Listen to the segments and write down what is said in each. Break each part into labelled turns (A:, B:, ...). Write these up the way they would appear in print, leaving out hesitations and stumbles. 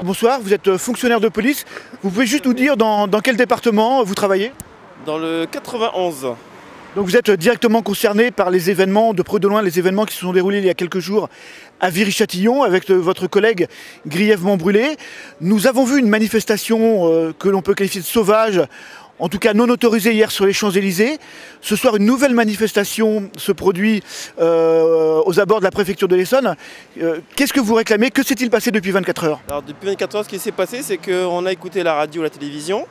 A: Bonsoir, vous êtes fonctionnaire de police. Vous pouvez juste nous dire dans quel département vous travaillez?
B: Dans le 91.
A: Donc vous êtes directement concerné par les événements, de près de loin, les événements qui se sont déroulés il y a quelques jours à Viry-Châtillon avec votre collègue grièvement brûlé. Nous avons vu une manifestation que l'on peut qualifier de sauvage, en tout cas non autorisée hier sur les Champs-Élysées. Ce soir, une nouvelle manifestation se produit aux abords de la préfecture de l'Essonne. Qu'est-ce que vous réclamez? Que s'est-il passé depuis 24 heures?
B: Alors depuis 24 heures, ce qui s'est passé, c'est qu'on a écouté la radio, la télévision.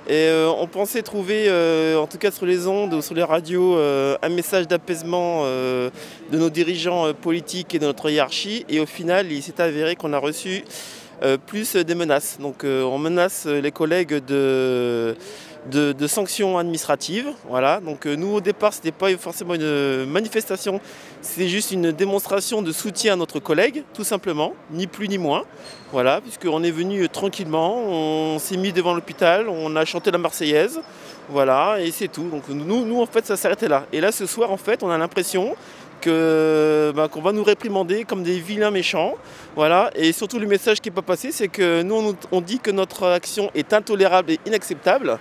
B: Et on pensait trouver, en tout cas sur les ondes ou sur les radios, un message d'apaisement de nos dirigeants politiques et de notre hiérarchie. Et au final, il s'est avéré qu'on a reçu plus des menaces. Donc on menace les collègues de sanctions administratives. Voilà. Donc nous au départ, ce n'était pas forcément une manifestation, c'est juste une démonstration de soutien à notre collègue, tout simplement, ni plus ni moins. Voilà, puisqu'on est venu tranquillement, on s'est mis devant l'hôpital, on a chanté la Marseillaise, voilà, et c'est tout. Donc nous en fait ça s'arrêtait là. Et là ce soir en fait on a l'impression qu'on va nous réprimander comme des vilains méchants. Voilà. Et surtout le message qui n'est pas passé, c'est que nous on dit que notre action est intolérable et inacceptable.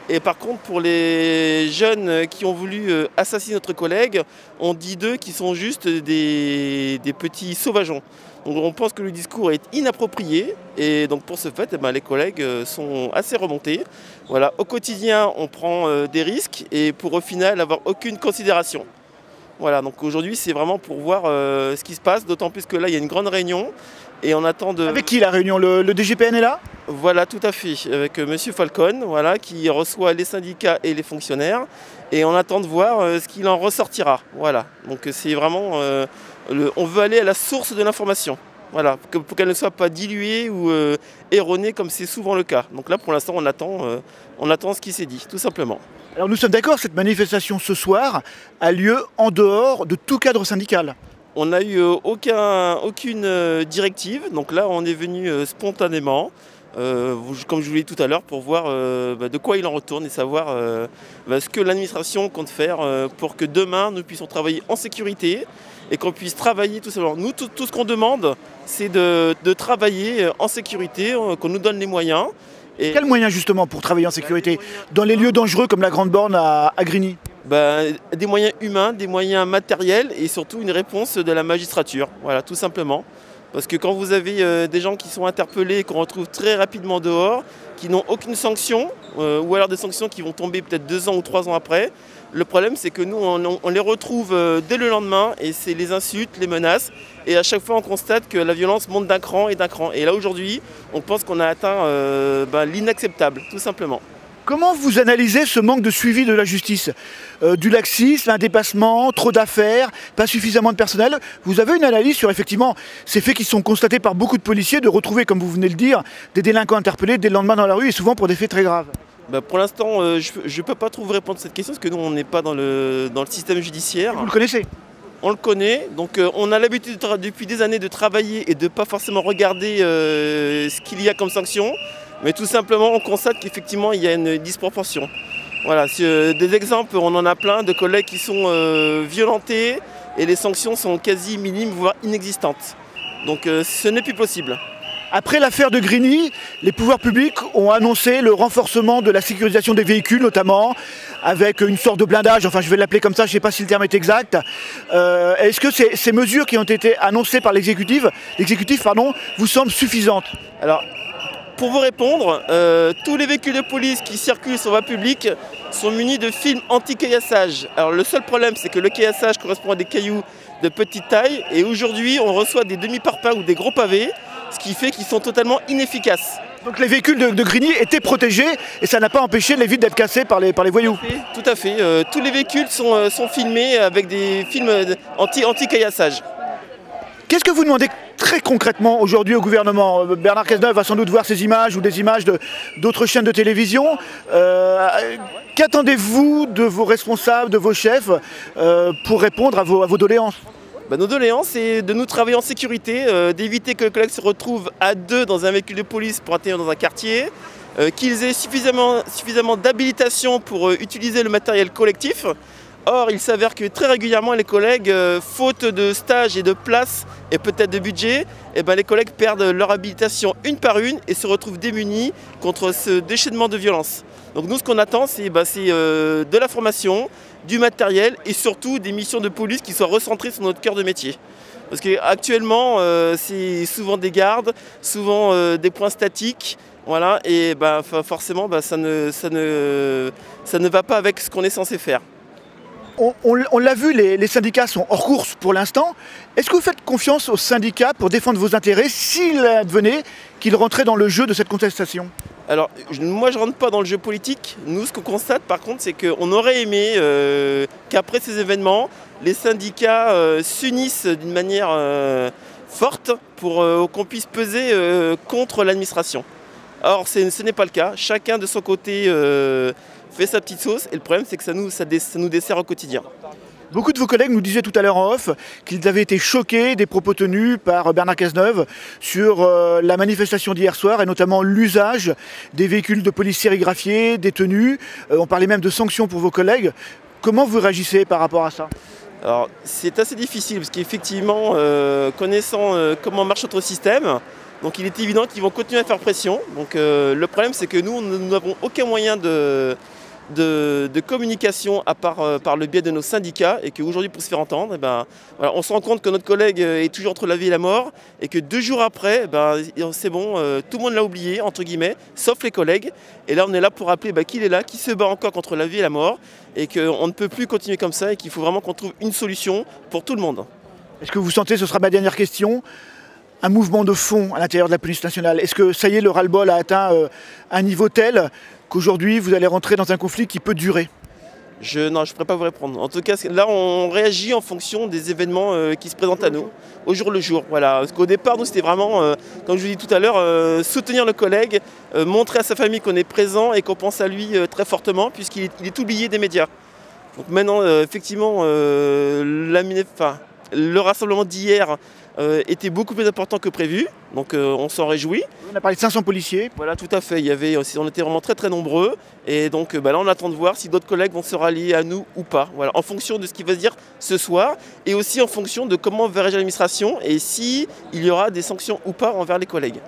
B: Et par contre, pour les jeunes qui ont voulu assassiner notre collègue, on dit d'eux qu'ils sont juste des petits sauvageons. Donc on pense que le discours est inapproprié et donc pour ce fait, les collègues sont assez remontés. Voilà. Au quotidien, on prend des risques et pour au final avoir aucune considération. Voilà, donc aujourd'hui c'est vraiment pour voir ce qui se passe, d'autant plus que là il y a une grande réunion et on attend de...
A: Avec qui la réunion? Le DGPN est là?
B: Voilà, tout à fait, avec monsieur Falcon, voilà, qui reçoit les syndicats et les fonctionnaires et on attend de voir ce qu'il en ressortira. Voilà, donc c'est vraiment... on veut aller à la source de l'information. Voilà, pour qu'elle ne soit pas diluée ou erronée comme c'est souvent le cas. Donc là pour l'instant on attend ce qui s'est dit, tout simplement.
A: Alors nous sommes d'accord, cette manifestation ce soir a lieu en dehors de tout cadre syndical.
B: On n'a eu aucune directive, donc là on est venu spontanément, comme je vous l'ai dit tout à l'heure, pour voir de quoi il en retourne et savoir ce que l'administration compte faire pour que demain nous puissions travailler en sécurité et qu'on puisse travailler tout simplement. Nous, tout ce qu'on demande, c'est de travailler en sécurité, qu'on nous donne les moyens.
A: Et quels moyens justement pour travailler en sécurité dans les lieux dangereux comme la Grande Borne à Grigny?
B: Des moyens humains, des moyens matériels et surtout une réponse de la magistrature, voilà, tout simplement. Parce que quand vous avez des gens qui sont interpellés, qu'on retrouve très rapidement dehors, qui n'ont aucune sanction, ou alors des sanctions qui vont tomber peut-être 2 ans ou 3 ans après, le problème c'est que nous on les retrouve dès le lendemain et c'est les insultes, les menaces et à chaque fois on constate que la violence monte d'un cran et d'un cran. Et là aujourd'hui on pense qu'on a atteint l'inacceptable, tout simplement.
A: Comment vous analysez ce manque de suivi de la justice? Du laxisme, un dépassement, trop d'affaires, pas suffisamment de personnel? Vous avez une analyse sur effectivement ces faits qui sont constatés par beaucoup de policiers, de retrouver, comme vous venez de le dire, des délinquants interpellés dès le lendemain dans la rue et souvent pour des faits très graves?
B: Pour l'instant, je ne peux pas trop vous répondre à cette question parce que nous on n'est pas dans le système judiciaire.
A: Vous le connaissez?
B: On le connaît, donc on a l'habitude depuis des années de travailler et de ne pas forcément regarder ce qu'il y a comme sanction. Mais tout simplement, on constate qu'effectivement, il y a une disproportion. Voilà, des exemples, on en a plein de collègues qui sont violentés et les sanctions sont quasi minimes, voire inexistantes. Donc ce n'est plus possible.
A: Après l'affaire de Grigny, les pouvoirs publics ont annoncé le renforcement de la sécurisation des véhicules, notamment avec une sorte de blindage, enfin je vais l'appeler comme ça, je ne sais pas si le terme est exact. Est-ce que ces mesures qui ont été annoncées par l'exécutif vous semblent suffisantes?
B: Alors, pour vous répondre, tous les véhicules de police qui circulent sur voie publique sont munis de films anti-caillassage. Alors le seul problème, c'est que le caillassage correspond à des cailloux de petite taille et aujourd'hui on reçoit des demi-parpaings ou des gros pavés, ce qui fait qu'ils sont totalement inefficaces.
A: Donc les véhicules de Grigny étaient protégés et ça n'a pas empêché les vitres d'être cassées par les voyous?
B: Tout à fait. Tous les véhicules sont filmés avec des films anti-caillassage.
A: Qu'est-ce que vous demandez très concrètement aujourd'hui au gouvernement? Bernard Cazeneuve va sans doute voir ces images ou des images d'autres chaînes de télévision. Qu'attendez-vous de vos responsables, de vos chefs pour répondre à vos doléances?
B: Nos doléances, c'est de nous travailler en sécurité, d'éviter que le collègue se retrouve à 2 dans un véhicule de police pour atterrir dans un quartier, qu'ils aient suffisamment d'habilitation pour utiliser le matériel collectif, Or, il s'avère que très régulièrement, les collègues, faute de stage et de place et peut-être de budget, les collègues perdent leur habilitation une par une et se retrouvent démunis contre ce déchaînement de violence. Donc nous, ce qu'on attend, c'est de la formation, du matériel et surtout des missions de police qui soient recentrées sur notre cœur de métier. Parce qu'actuellement, c'est souvent des gardes, souvent des points statiques, voilà, et forcément, ça ne va pas avec ce qu'on est censé faire.
A: On l'a vu, les syndicats sont hors course pour l'instant. Est-ce que vous faites confiance aux syndicats pour défendre vos intérêts s'il advenait qu'ils rentraient dans le jeu de cette contestation?
B: Alors, moi je ne rentre pas dans le jeu politique. Nous, ce qu'on constate par contre, c'est qu'on aurait aimé qu'après ces événements, les syndicats s'unissent d'une manière forte pour qu'on puisse peser contre l'administration. Or, ce n'est pas le cas. Chacun de son côté fait sa petite sauce et le problème c'est que ça nous dessert au quotidien.
A: Beaucoup de vos collègues nous disaient tout à l'heure en off qu'ils avaient été choqués des propos tenus par Bernard Cazeneuve sur la manifestation d'hier soir et notamment l'usage des véhicules de police sérigraphiés, des tenues. On parlait même de sanctions pour vos collègues. Comment vous réagissez par rapport à ça?
B: Alors c'est assez difficile parce qu'effectivement, connaissant comment marche notre système, donc il est évident qu'ils vont continuer à faire pression. Donc le problème c'est que nous n'avons aucun moyen de communication à part par le biais de nos syndicats et qu'aujourd'hui pour se faire entendre, voilà, on se rend compte que notre collègue est toujours entre la vie et la mort et que 2 jours après, c'est bon, tout le monde l'a oublié, entre guillemets, sauf les collègues. Et là on est là pour rappeler qu'il est là, qui se bat encore contre la vie et la mort et qu'on ne peut plus continuer comme ça et qu'il faut vraiment qu'on trouve une solution pour tout le monde.
A: Est-ce que vous sentez, ce sera ma dernière question, un mouvement de fond à l'intérieur de la police nationale? Est-ce que ça y est, le ras-le-bol a atteint un niveau tel qu'aujourd'hui vous allez rentrer dans un conflit qui peut durer?
B: Non, je ne pourrais pas vous répondre. En tout cas, là, on réagit en fonction des événements qui se présentent à nous, au jour le jour. Voilà. Parce qu'au départ, nous, c'était vraiment, comme je vous dis tout à l'heure, soutenir le collègue, montrer à sa famille qu'on est présent et qu'on pense à lui très fortement, puisqu'il est oublié des médias. Donc maintenant, effectivement, le rassemblement d'hier était beaucoup plus important que prévu, donc on s'en réjouit.
A: On a parlé de 500 policiers.
B: Voilà, tout à fait, on était vraiment très très nombreux, et donc là on attend de voir si d'autres collègues vont se rallier à nous ou pas, voilà, en fonction de ce qui va se dire ce soir, et aussi en fonction de comment va réagir l'administration, et s'il y aura des sanctions ou pas envers les collègues.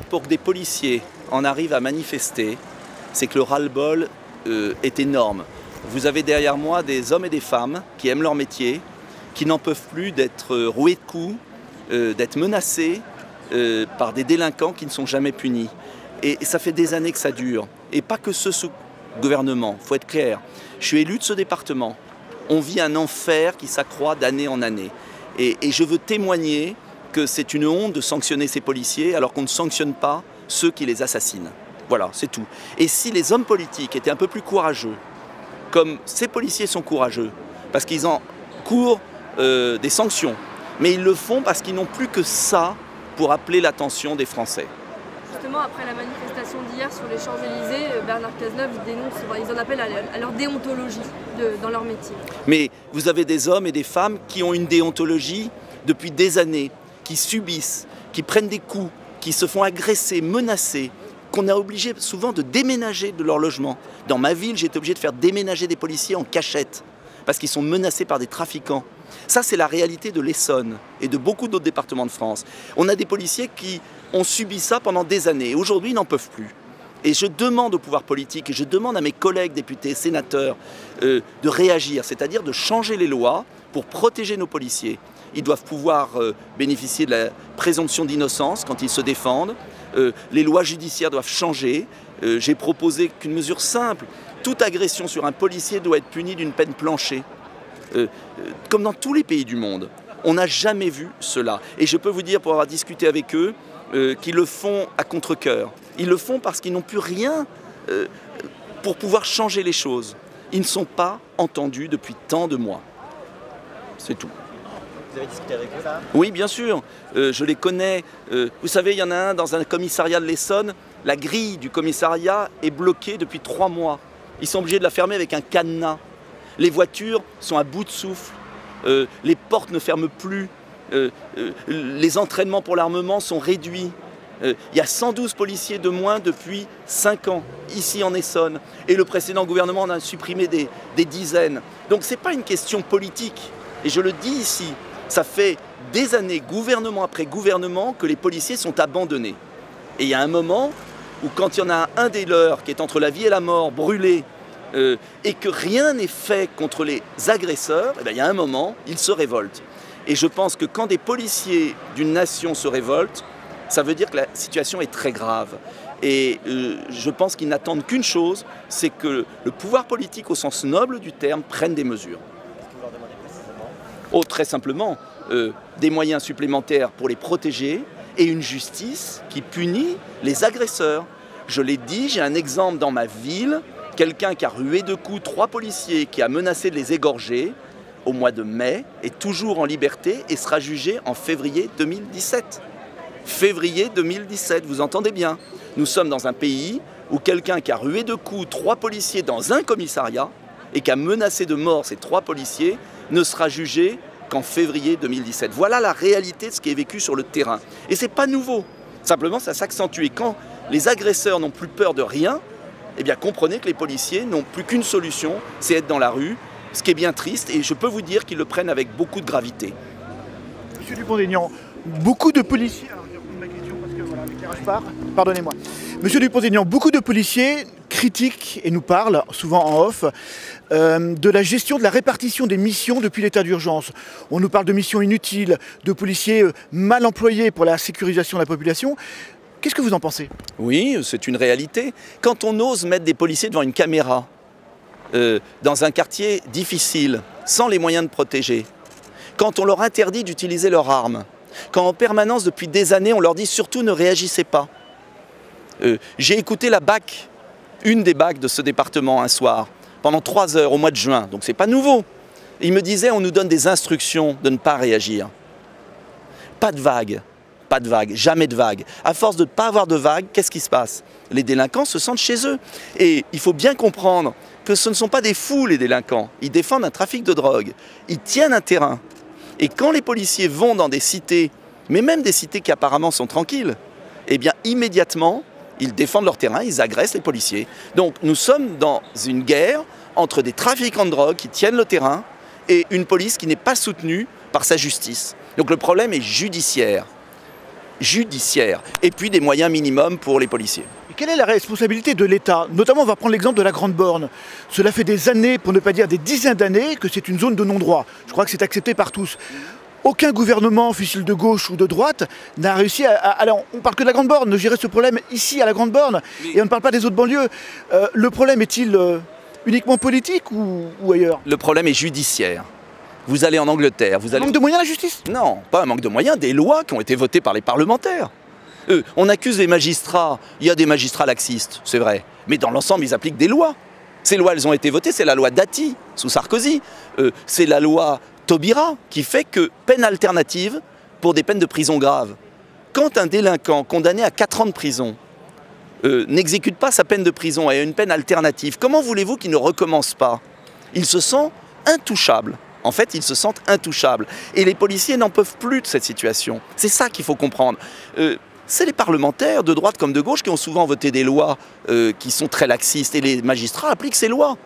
C: Pour que des policiers en arrivent à manifester, c'est que le ras-le-bol est énorme. Vous avez derrière moi des hommes et des femmes qui aiment leur métier, qui n'en peuvent plus d'être roués de coups, d'être menacés par des délinquants qui ne sont jamais punis. Et ça fait des années que ça dure. Et pas que ce gouvernement, il faut être clair. Je suis élu de ce département. On vit un enfer qui s'accroît d'année en année. Et je veux témoigner que c'est une honte de sanctionner ces policiers alors qu'on ne sanctionne pas ceux qui les assassinent. Voilà, c'est tout. Et si les hommes politiques étaient un peu plus courageux, comme ces policiers sont courageux, parce qu'ils en courent des sanctions, mais ils le font parce qu'ils n'ont plus que ça pour appeler l'attention des Français.
D: Justement, après la manifestation d'hier sur les Champs-Élysées, Bernard Cazeneuve ils en appellent à leur déontologie dans leur métier.
C: Mais vous avez des hommes et des femmes qui ont une déontologie depuis des années, qui subissent, qui prennent des coups, qui se font agresser, menacer, qu'on a obligé souvent de déménager de leur logement. Dans ma ville, j'ai été obligé de faire déménager des policiers en cachette parce qu'ils sont menacés par des trafiquants. Ça, c'est la réalité de l'Essonne et de beaucoup d'autres départements de France. On a des policiers qui ont subi ça pendant des années et aujourd'hui, ils n'en peuvent plus. Et je demande au pouvoir politique et je demande à mes collègues députés, sénateurs, de réagir, c'est-à-dire de changer les lois pour protéger nos policiers. Ils doivent pouvoir bénéficier de la présomption d'innocence quand ils se défendent. Les lois judiciaires doivent changer. J'ai proposé qu'une mesure simple, toute agression sur un policier doit être punie d'une peine planchée. Comme dans tous les pays du monde, on n'a jamais vu cela. Et je peux vous dire, pour avoir discuté avec eux, qu'ils le font à contre-cœur. Ils le font parce qu'ils n'ont plus rien pour pouvoir changer les choses. Ils ne sont pas entendus depuis tant de mois. C'est tout.
E: Vous avez discuté avec eux là?
C: Oui, bien sûr. Je les connais. Vous savez, il y en a un dans un commissariat de l'Essonne. La grille du commissariat est bloquée depuis 3 mois. Ils sont obligés de la fermer avec un cadenas. Les voitures sont à bout de souffle. Les portes ne ferment plus. Les entraînements pour l'armement sont réduits. Il y a 112 policiers de moins depuis 5 ans, ici en Essonne. Et le précédent gouvernement en a supprimé des dizaines. Donc ce n'est pas une question politique. Et je le dis ici, ça fait des années, gouvernement après gouvernement, que les policiers sont abandonnés. Et il y a un moment où quand il y en a un des leurs qui est entre la vie et la mort, brûlé, et que rien n'est fait contre les agresseurs, eh bien, il y a un moment, ils se révoltent. Et je pense que quand des policiers d'une nation se révoltent, ça veut dire que la situation est très grave. Et je pense qu'ils n'attendent qu'une chose, c'est que le pouvoir politique au sens noble du terme prenne des mesures.
E: Qu'est-ce que vous leur demandez précisément?
C: Oh, très simplement, des moyens supplémentaires pour les protéger et une justice qui punit les agresseurs. Je l'ai dit, j'ai un exemple dans ma ville, quelqu'un qui a rué de coups 3 policiers, qui a menacé de les égorger au mois de mai, est toujours en liberté et sera jugé en février 2017. Février 2017, vous entendez bien. Nous sommes dans un pays où quelqu'un qui a rué de coups 3 policiers dans un commissariat et qui a menacé de mort ces 3 policiers ne sera jugé qu'en février 2017. Voilà la réalité de ce qui est vécu sur le terrain. Et ce n'est pas nouveau. Simplement, ça s'accentue. Et quand les agresseurs n'ont plus peur de rien, eh bien comprenez que les policiers n'ont plus qu'une solution, c'est être dans la rue, ce qui est bien triste. Et je peux vous dire qu'ils le prennent avec beaucoup de gravité.
A: Monsieur Dupont-Aignan, beaucoup de policiers... Alors, je vais reprendre ma question parce que voilà, l'éclairage part. Pardonnez-moi. Monsieur Dupont-Aignan, beaucoup de policiers critiquent et nous parlent, souvent en off, de la gestion de la répartition des missions depuis l'état d'urgence. On nous parle de missions inutiles, de policiers mal employés pour la sécurisation de la population. Qu'est-ce que vous en pensez?
C: Oui, c'est une réalité. Quand on ose mettre des policiers devant une caméra, dans un quartier difficile, sans les moyens de protéger, quand on leur interdit d'utiliser leurs armes, quand en permanence depuis des années on leur dit surtout ne réagissez pas. J'ai écouté la BAC, une des BAC de ce département un soir, pendant 3 heures au mois de juin, donc c'est pas nouveau. Il me disait on nous donne des instructions de ne pas réagir. Pas de vague, jamais de vague. À force de ne pas avoir de vague, qu'est-ce qui se passe? Les délinquants se sentent chez eux. Et il faut bien comprendre que ce ne sont pas des fous les délinquants. Ils défendent un trafic de drogue. Ils tiennent un terrain. Et quand les policiers vont dans des cités, mais même des cités qui apparemment sont tranquilles, eh bien immédiatement, ils défendent leur terrain, ils agressent les policiers. Donc nous sommes dans une guerre entre des trafiquants de drogue qui tiennent le terrain et une police qui n'est pas soutenue par sa justice. Donc le problème est judiciaire. Et puis des moyens minimums pour les policiers.
A: Et quelle est la responsabilité de l'État? Notamment, on va prendre l'exemple de la Grande Borne. Cela fait des années, pour ne pas dire des dizaines d'années, que c'est une zone de non-droit. Je crois que c'est accepté par tous. Aucun gouvernement, fût-il de gauche ou de droite, n'a réussi à... Alors, on ne parle que de la Grande Borne, de gérer ce problème ici à la Grande Borne, et on ne parle pas des autres banlieues. Le problème est-il uniquement politique ou ailleurs?
C: Le problème est judiciaire. Vous allez en Angleterre, vous allez...
A: Manque de moyens la justice?
C: Non, pas un manque de moyens, des lois qui ont été votées par les parlementaires. On accuse les magistrats, il y a des magistrats laxistes, c'est vrai, mais dans l'ensemble, ils appliquent des lois. Ces lois, elles ont été votées, c'est la loi Dati, sous Sarkozy, c'est la loi Taubira, qui fait que peine alternative pour des peines de prison graves. Quand un délinquant condamné à 4 ans de prison n'exécute pas sa peine de prison et a une peine alternative, comment voulez-vous qu'il ne recommence pas? Il se sent intouchable. En fait, ils se sentent intouchables. Et les policiers n'en peuvent plus de cette situation. C'est ça qu'il faut comprendre. C'est les parlementaires, de droite comme de gauche, qui ont souvent voté des lois qui sont très laxistes. Et les magistrats appliquent ces lois.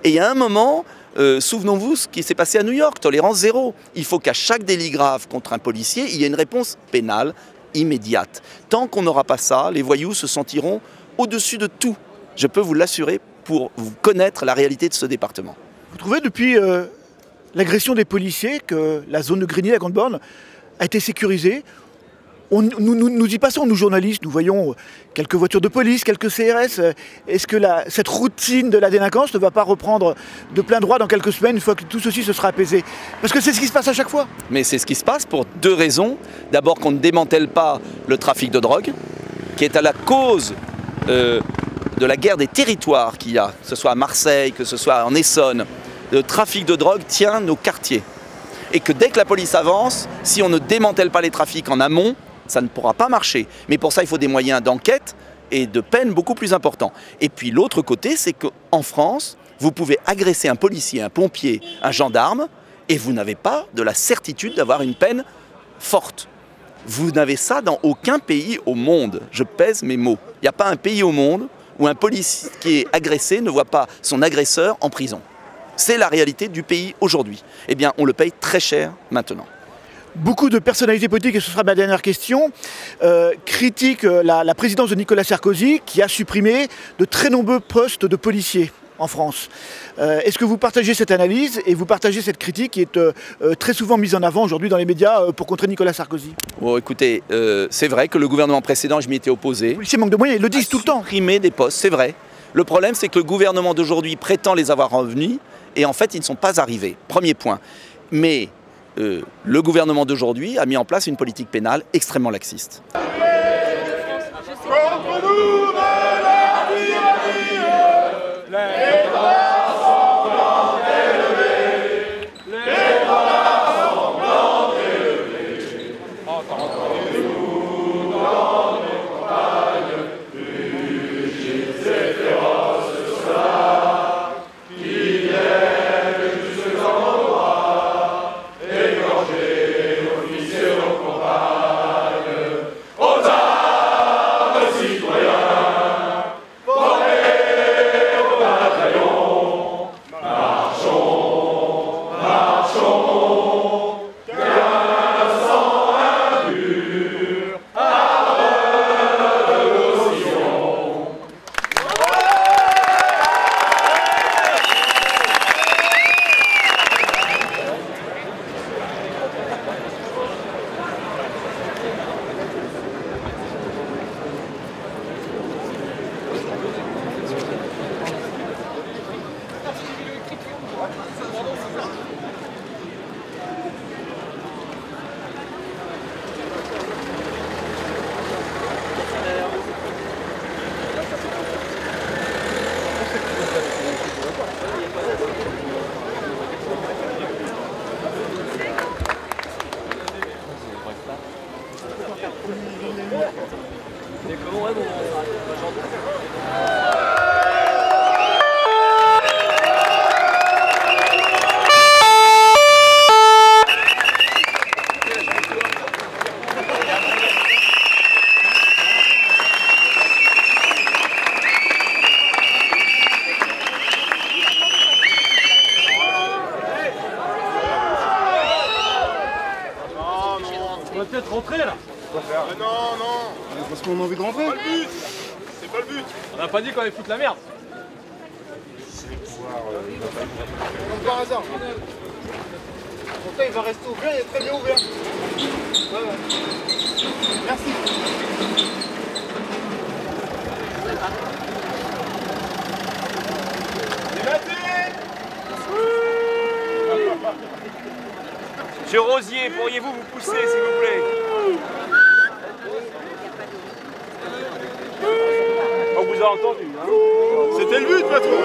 C: Et il y a un moment, souvenons-vous ce qui s'est passé à New York, tolérance zéro. Il faut qu'à chaque délit grave contre un policier, il y ait une réponse pénale immédiate. Tant qu'on n'aura pas ça, les voyous se sentiront au-dessus de tout. Je peux vous l'assurer pour vous connaître la réalité de ce département.
A: Vous trouvez depuis... l'agression des policiers, que la zone de Grigny, la Grande Borne, a été sécurisée. Nous y passons, nous journalistes, nous voyons quelques voitures de police, quelques CRS. Est-ce que cette routine de la délinquance ne va pas reprendre de plein droit dans quelques semaines, une fois que tout ceci se sera apaisé? Parce que c'est ce qui se passe à chaque fois.
C: Mais c'est ce qui se passe pour 2 raisons. D'abord qu'on ne démantèle pas le trafic de drogue, qui est à la cause de la guerre des territoires qu'il y a, que ce soit à Marseille, que ce soit en Essonne. Le trafic de drogue tient nos quartiers. Et que dès que la police avance, si on ne démantèle pas les trafics en amont, ça ne pourra pas marcher. Mais pour ça, il faut des moyens d'enquête et de peine beaucoup plus importants. Et puis l'autre côté, c'est qu'en France, vous pouvez agresser un policier, un pompier, un gendarme, et vous n'avez pas de la certitude d'avoir une peine forte. Vous n'avez ça dans aucun pays au monde. Je pèse mes mots. Il n'y a pas un pays au monde où un policier qui est agressé ne voit pas son agresseur en prison. C'est la réalité du pays aujourd'hui. Eh bien, on le paye très cher maintenant.
A: Beaucoup de personnalités politiques, et ce sera ma dernière question, critiquent la présidence de Nicolas Sarkozy qui a supprimé de très nombreux postes de policiers en France. Est-ce que vous partagez cette analyse et vous partagez cette critique qui est très souvent mise en avant aujourd'hui dans les médias pour contrer Nicolas Sarkozy?
C: Bon, écoutez, c'est vrai que le gouvernement précédent, je m'y étais opposé.
A: Les policiers manquent de moyens, ils le disent tout le temps.
C: Supprimer des postes, c'est vrai. Le problème, c'est que le gouvernement d'aujourd'hui prétend les avoir revenus et en fait, ils ne sont pas arrivés. Premier point. Mais le gouvernement d'aujourd'hui a mis en place une politique pénale extrêmement laxiste.
F: On va peut-être rentrer là.
G: Non, non. Parce qu'on a envie de rentrer. C'est pas le but. C'est pas le but.
F: On n'a pas dit qu'on allait foutre la merde.
G: Comme par hasard. Pourtant, il va rester ouvert, il est très bien ouvert. Ouais, ouais. Merci.
F: Monsieur Rosier, pourriez-vous vous pousser, s'il vous plaît? On vous a entendu, hein?
G: C'était le but, patron.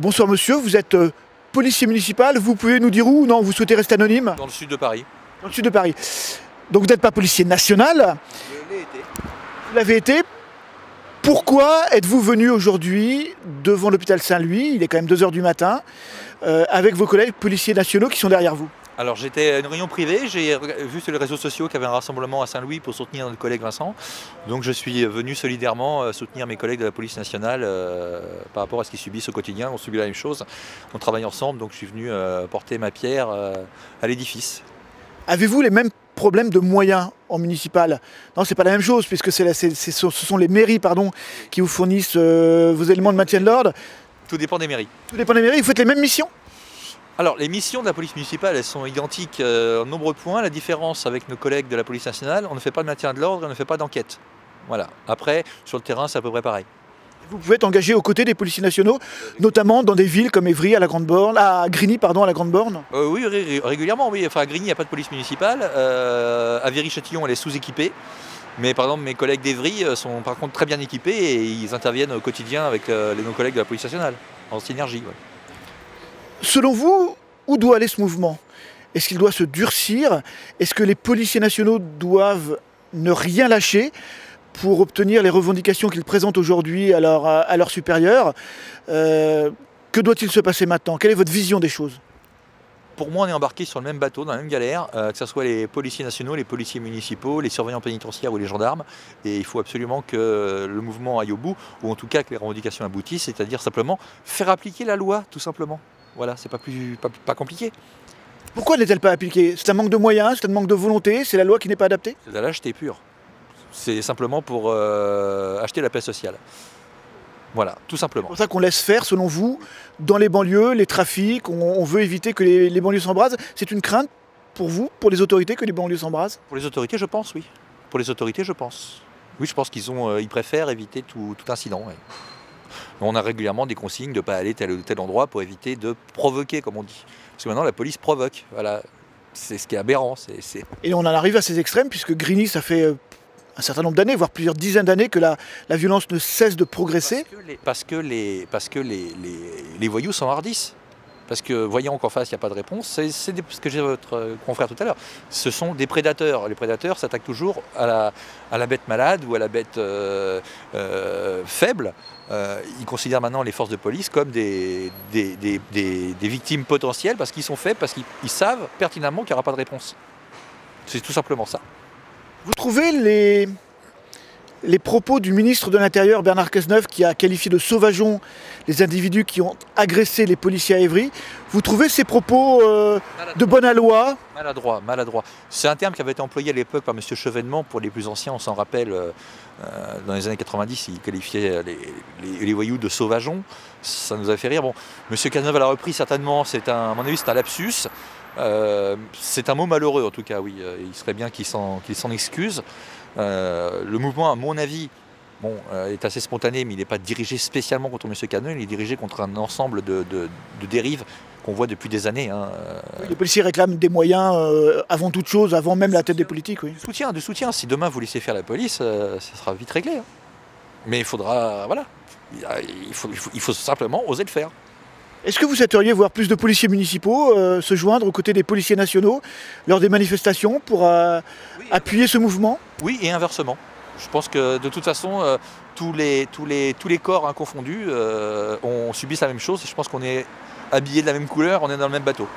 A: bonsoir monsieur, vous êtes policier municipal, vous pouvez nous dire où? Non, vous souhaitez rester anonyme?
H: Dans le sud de Paris.
A: Dans le sud de Paris. Donc vous n'êtes pas policier national.
H: Je l'ai été.
A: Vous l'avez été. Pourquoi êtes-vous venu aujourd'hui devant l'hôpital Saint-Louis, il est quand même 2 h du matin, avec vos collègues policiers nationaux qui sont derrière vous?
H: Alors j'étais à une réunion privée, j'ai vu sur les réseaux sociaux qu'il y avait un rassemblement à Saint-Louis pour soutenir notre collègue Vincent. Donc je suis venu solidairement soutenir mes collègues de la police nationale par rapport à ce qu'ils subissent au quotidien. On subit la même chose, on travaille ensemble, donc je suis venu porter ma pierre à l'édifice.
A: Avez-vous les mêmes problèmes de moyens en municipal? Non, c'est pas la même chose, puisque ce sont les mairies qui vous fournissent vos éléments de maintien de l'ordre.
H: Tout dépend des mairies.
A: Tout dépend des mairies, vous faites les mêmes missions?
H: Alors, les missions de la police municipale, elles sont identiques en nombreux points. La différence avec nos collègues de la police nationale, on ne fait pas de maintien de l'ordre, on ne fait pas d'enquête. Voilà. Après, sur le terrain, c'est à peu près pareil.
A: Vous pouvez être engagé aux côtés des policiers nationaux, notamment dans des villes comme Évry, à la Grande Borne, à Grigny, à la Grande Borne?
H: Oui, régulièrement, oui. Enfin, à Grigny, il n'y a pas de police municipale. À Viry-Châtillon, elle est sous-équipée. Mais par exemple, mes collègues d'Évry sont par contre très bien équipés et ils interviennent au quotidien avec nos collègues de la police nationale, en synergie. Ouais.
A: Selon vous, où doit aller ce mouvement? Est-ce qu'il doit se durcir? Est-ce que les policiers nationaux doivent ne rien lâcher pour obtenir les revendications qu'ils présentent aujourd'hui à leurs supérieurs? Que doit-il se passer maintenant? Quelle est votre vision des choses?
H: Pour moi, on est embarqué sur le même bateau, dans la même galère, que ce soit les policiers nationaux, les policiers municipaux, les surveillants pénitentiaires ou les gendarmes. Et il faut absolument que le mouvement aille au bout, ou en tout cas que les revendications aboutissent, c'est-à-dire simplement faire appliquer la loi, tout simplement. Voilà, c'est pas compliqué.
A: Pourquoi n'est-elle pas appliquée? C'est un manque de moyens, c'est un manque de volonté, c'est la loi qui n'est pas adaptée?
H: C'est de la lâcheté pure. C'est simplement pour acheter la paix sociale. Voilà, tout simplement.
A: C'est pour ça qu'on laisse faire, selon vous, dans les banlieues, les trafics, on veut éviter que les banlieues s'embrasent. C'est une crainte pour vous, pour les autorités, que les banlieues s'embrasent?
H: Pour les autorités, je pense, oui. Pour les autorités, je pense. Oui, je pense qu'ils préfèrent éviter tout incident. Oui. On a régulièrement des consignes de ne pas aller tel ou tel endroit pour éviter de provoquer, comme on dit. Parce que maintenant, la police provoque. Voilà. C'est ce qui est aberrant.
A: Et on en arrive à ces extrêmes, puisque Grigny, ça fait un certain nombre d'années, voire plusieurs dizaines d'années, que la violence ne cesse de progresser.
H: Parce que les voyous s'enhardissent. Parce que voyant qu'en face, il n'y a pas de réponse, c'est ce que j'ai votre confrère tout à l'heure. Ce sont des prédateurs. Les prédateurs s'attaquent toujours à la bête malade ou à la bête faible. Ils considèrent maintenant les forces de police comme des victimes potentielles parce qu'ils sont faibles, parce qu'ils savent pertinemment qu'il n'y aura pas de réponse. C'est tout simplement ça.
A: Vous trouvez les propos du ministre de l'Intérieur, Bernard Cazeneuve, qui a qualifié de sauvageons les individus qui ont agressé les policiers à Évry, vous trouvez ces propos de bon aloi?
H: Maladroit. C'est un terme qui avait été employé à l'époque par M. Chevènement, pour les plus anciens, on s'en rappelle, dans les années 90, il qualifiait les voyous de sauvageons, ça nous a fait rire. Bon, M. Cazeneuve l'a repris certainement, à mon avis c'est un lapsus. C'est un mot malheureux en tout cas, oui. Il serait bien qu'il s'en excuse. Le mouvement, à mon avis, est assez spontané, mais il n'est pas dirigé spécialement contre M. Cazeneuve, il est dirigé contre un ensemble de dérives qu'on voit depuis des années. Hein.
A: Oui, les policiers réclament des moyens avant toute chose, avant même la tête des politiques. Oui.
H: Du soutien. Si demain vous laissez faire la police, ça sera vite réglé. Hein. Mais il faudra, voilà, il faut simplement oser le faire.
A: Est-ce que vous souhaiteriez voir plus de policiers municipaux se joindre aux côtés des policiers nationaux lors des manifestations pour appuyer ce mouvement? Oui,
H: et inversement. Je pense que de toute façon, tous les corps confondus, on subit la même chose. Et je pense qu'on est habillés de la même couleur, on est dans le même bateau.